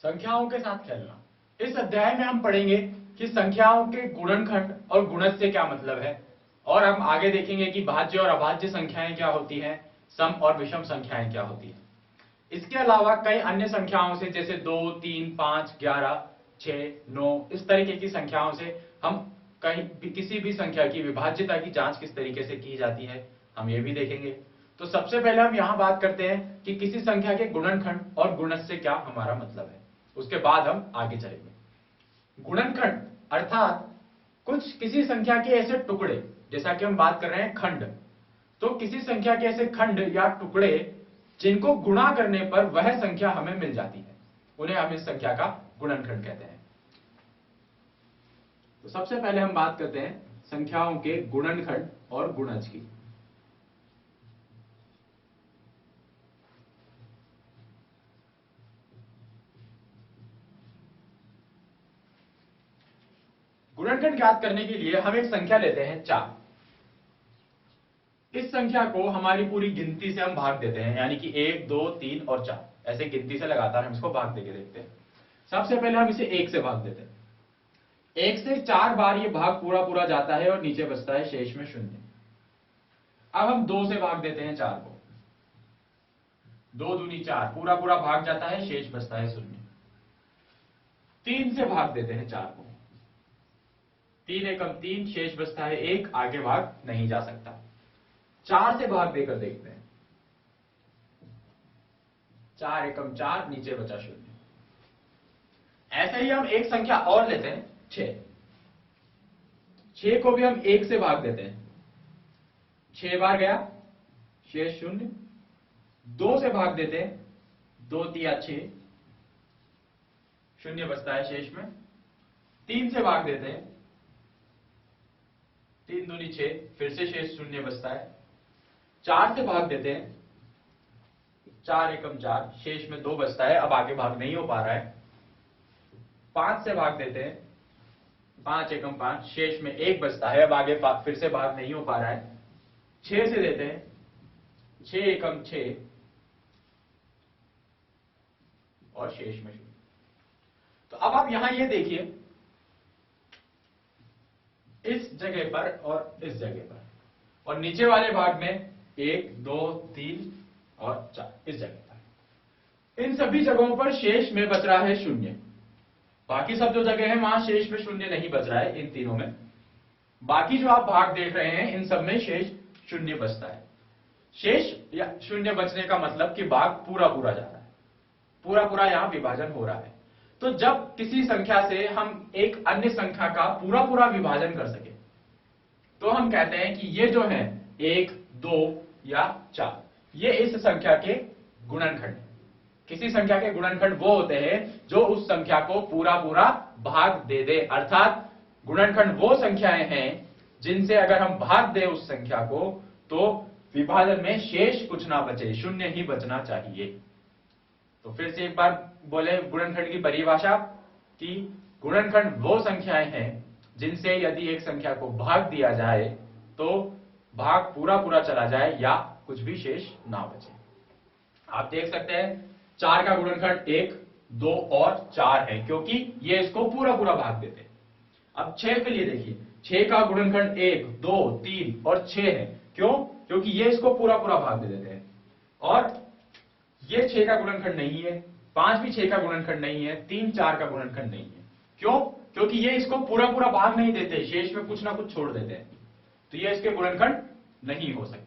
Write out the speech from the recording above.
संख्याओं के साथ खेलना। इस अध्याय में हम पढ़ेंगे कि संख्याओं के गुणनखंड और गुणज से क्या मतलब है, और हम आगे देखेंगे कि भाज्य और अभाज्य संख्याएं क्या होती हैं, सम और विषम संख्याएं क्या होती हैं। इसके अलावा कई अन्य संख्याओं से, जैसे 2, 3, 5, 11, 6, 9, इस तरीके की संख्याओं से हम किसी भी संख्या की विभाज्यता की जांच किस तरीके से की जाती है, हम ये भी देखेंगे। तो सबसे पहले हम यहां बात करते हैं कि किसी संख्या के गुणनखंड और गुणज से क्या हमारा मतलब है, उसके बाद हम आगे चलेंगे। गुणनखंड अर्थात किसी संख्या के ऐसे टुकड़े, जैसा कि हम बात कर रहे हैं खंड, तो किसी संख्या के ऐसे खंड या टुकड़े जिनको गुणा करने पर वह संख्या हमें मिल जाती है, उन्हें हम इस संख्या का गुणनखंड कहते हैं। तो सबसे पहले हम बात करते हैं संख्याओं के गुणनखंड और गुणज की। गुणनखंड ज्ञात करने के लिए हम एक संख्या लेते हैं 4। इस संख्या को हमारी पूरी गिनती से हम भाग देते हैं, यानी कि 1, 2, 3 और 4, ऐसे गिनती से लगातार हम इसको भाग देके देखते हैं। सबसे पहले हम इसे 1 से भाग देते हैं। 1 से 4 बार ये भाग पूरा पूरा जाता है और नीचे बचता है शेष में 0। अब हम 2 से भाग देते हैं 4 को। 2 दूनी 4, पूरा पूरा भाग जाता है, शेष बचता है 0। 3 से भाग देते हैं 4 को। 3 एकम 3, शेष बचता है 1, आगे भाग नहीं जा सकता। 4 से भाग देकर देखते हैं। 4 एकम 4, नीचे बचा 0। ऐसे ही हम एक संख्या और लेते हैं 6। 6 को भी हम 1 से भाग देते हैं। 6 बार गया, शेष 0। 2 से भाग देते हैं। 2 तिया 6, 0 बचता है शेष में। 3 से भाग देते हैं। 3 दूनी 6, फिर से शेष 0 बचता है। 4 से भाग देते हैं। 4 एकम 4, शेष में 2 बचता है, अब आगे भाग नहीं हो पा रहा है। 5 से भाग देते हैं। 5 एकम 5, शेष में 1 बचता है, अब आगे फिर से भाग नहीं हो पा रहा है। 6 से देते हैं। 6 एकम 6 और शेष में 0। तो अब आप यहां ये देखिए, इस जगह पर और इस जगह पर, और नीचे वाले भाग में 1, 2, 3 और 4, इस जगह पर, इन सभी जगहों पर शेष में बच रहा है 0। बाकी सब जो जगह है वहां शेष में 0 नहीं बच रहा है। इन तीनों में, बाकी जो आप भाग देख रहे हैं, इन सब में शेष 0 बचता है। शेष या 0 बचने का मतलब कि भाग पूरा पूरा जा रहा है, पूरा पूरा यहां विभाजन हो रहा है। तो जब किसी संख्या से हम एक अन्य संख्या का पूरा पूरा विभाजन कर सके, तो हम कहते हैं कि ये जो है 1, 2 या 4, ये इस संख्या के गुणनखंड। किसी संख्या के गुणनखंड वो होते हैं जो उस संख्या को पूरा पूरा भाग दे दे, अर्थात गुणनखंड वो संख्याएं हैं जिनसे अगर हम भाग दें उस संख्या को, तो विभाजन में शेष कुछ ना बचे, 0 ही बचना चाहिए। तो फिर से एक बार बोले गुणनखंड की परिभाषा, कि गुणनखंड वो संख्याएं हैं जिनसे यदि एक संख्या को भाग दिया जाए तो भाग पूरा पूरा चला जाए या कुछ भी शेष ना बचे। आप देख सकते हैं 4 का गुणनखंड 1, 2 और 4 है, क्योंकि ये इसको पूरा पूरा भाग देते हैं। अब 6 के लिए देखिए, 6 का गुणनखंड 1, 2, 3 और 6 है। क्यों? क्योंकि ये इसको पूरा पूरा भाग दे देते हैं। और ये 6 का गुणनखंड नहीं है, 5 भी 6 का गुणनखंड नहीं है, 3, 4 का गुणनखंड नहीं है। क्यों? क्योंकि ये इसको पूरा पूरा भाग नहीं देते, शेष में कुछ ना कुछ छोड़ देते हैं, तो ये इसके गुणनखंड नहीं हो सकते।